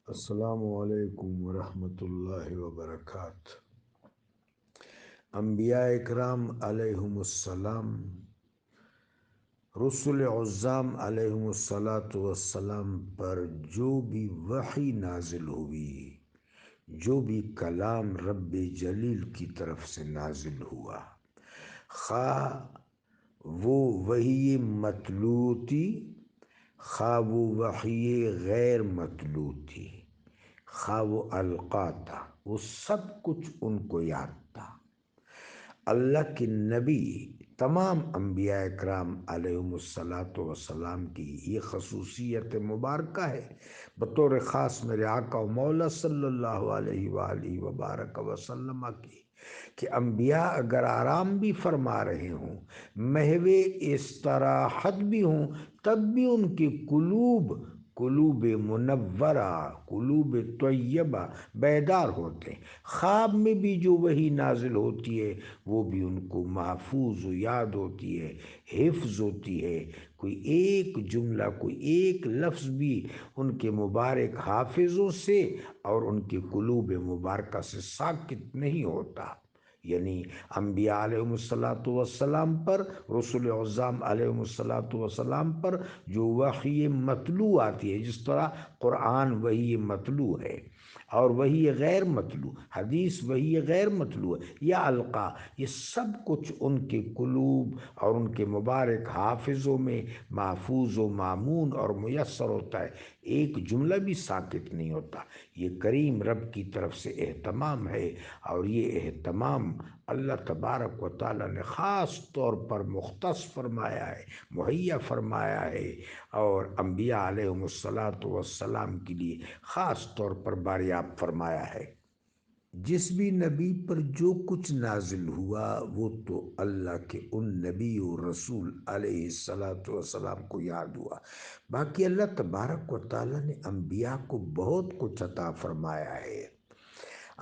السلام علیکم ورحمۃ اللہ وبرکاتہ۔ انبیاء اکرام علیہم السلام، رسول عظام علیہم السلام پر جو بھی وحی نازل ہوئی، جو بھی کلام رب جلیل کی طرف سے نازل ہوا، خواہ وہ وحی مطلوع تھی، خواہ وہ وحی غیر مطلوع تھی، خواہ وہ القا تھا، وہ سب کچھ ان کو یاد تھا۔ اللہ کے نبی تمام انبیاء اکرام علیہم السلام کی یہ خصوصیت مبارکہ ہے، بطور خاص میرے آقا و مولا صلی اللہ علیہ وآلہ وبارک وسلم کی، کہ انبیاء اگر آرام بھی فرما رہے ہوں، محو استراحت بھی ہوں، تب بھی ان کی قلوب منورہ، قلوب طیبہ بیدار ہوتے ہیں۔ خواب میں بھی جو وحی نازل ہوتی ہے وہ بھی ان کو محفوظ و یاد ہوتی ہے، حفظ ہوتی ہے۔ کوئی ایک جملہ، کوئی ایک لفظ بھی ان کے مبارک حافظوں سے اور ان کی قلوب مبارکہ سے ساکت نہیں ہوتا۔ یعنی انبیاء علیہم السلام پر، رسول اعظام علیہم السلام پر جو وحی مطلوع آتی ہے، جس طرح قرآن وحی مطلوع ہے، اور وحی غیر مطلوع، حدیث وحی غیر مطلوع ہے، یا القا، یہ سب کچھ ان کے قلوب اور ان کے مبارک حافظوں میں محفوظ و مامون اور میسر ہوتا ہے۔ ایک جملہ بھی ساکت نہیں ہوتا۔ یہ کریم رب کی طرف سے اہتمام ہے، اور یہ اہتمام اللہ تبارک و تعالیٰ نے خاص طور پر مختص فرمایا ہے، مہیا فرمایا ہے، اور انبیاء علیہم السلام کے لیے خاص طور پر باریاب فرمایا ہے۔ جس بھی نبی پر جو کچھ نازل ہوا وہ تو اللہ کے ان نبی و رسول علیہ السلام کو یاد ہوا۔ باقی اللہ تبارک و تعالیٰ نے انبیاء کو بہت کچھ عطا فرمایا ہے۔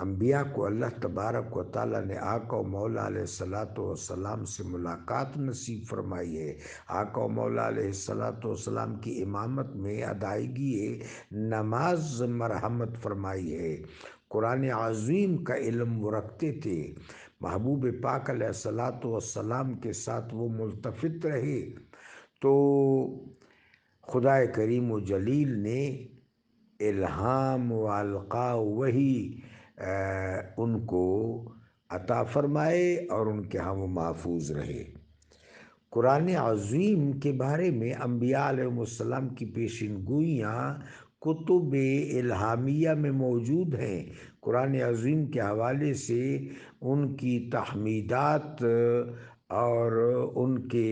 انبیاء کو اللہ تبارک و تعالیٰ نے آقا و مولا علیہ السلام سے ملاقات نصیب فرمائی ہے۔ آقا و مولا علیہ السلام کی امامت میں ادائیگی نماز مرحمت فرمائی ہے۔ قرآن عظیم کا علم وہ رکھتے تھے، محبوب پاک علیہ السلام کے ساتھ وہ ملتفت رہے، تو خدا کریم و جلیل نے الہام و القا وحی ان کو عطا فرمائے، اور ان کے ہاں وہ محفوظ رہے۔ قرآن عظیم کے بارے میں انبیاء علیہ السلام کی پیشین گوئیاں کتب الہامیہ میں موجود ہیں۔ قرآن عظیم کے حوالے سے ان کی تحمیدات اور ان کے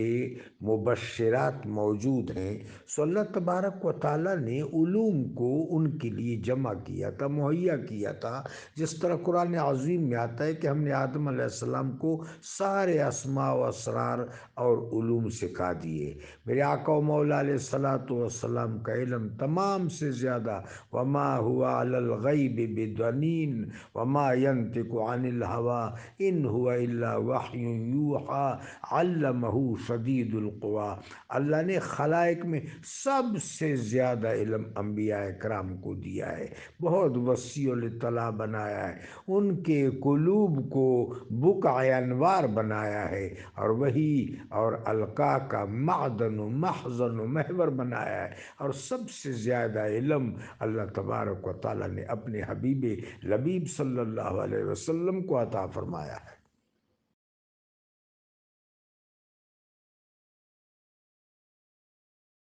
مبشرات موجود ہیں۔ سو اللہ تبارک و تعالیٰ نے علوم کو ان کے لیے جمع کیا تھا، مہیا کیا تھا۔ جس طرح قرآن عظیم میں آتا ہے کہ ہم نے آدم علیہ السلام کو سارے اسماء و اسرار اور علوم سکھا دیے۔ میرے آقا و مولا علیہ السلام کا علم تمام سے زیادہ، وما هو علی الغیب بضنین وما ینطق عن الہوی ان هو الا وحی یوحی علمہ شدید القوی۔ اللہ نے خلائق میں سب سے زیادہ علم انبیاء اکرام کو دیا ہے، بہت وسیع الاطلاع بنایا ہے، ان کے قلوب کو بقع انوار بنایا ہے، اور وہی اور القا کا معدن و مخزن و محور بنایا ہے۔ اور سب سے زیادہ علم اللہ تبارک و تعالیٰ نے اپنے حبیب لبیب صلی اللہ علیہ وسلم کو عطا فرمایا ہے۔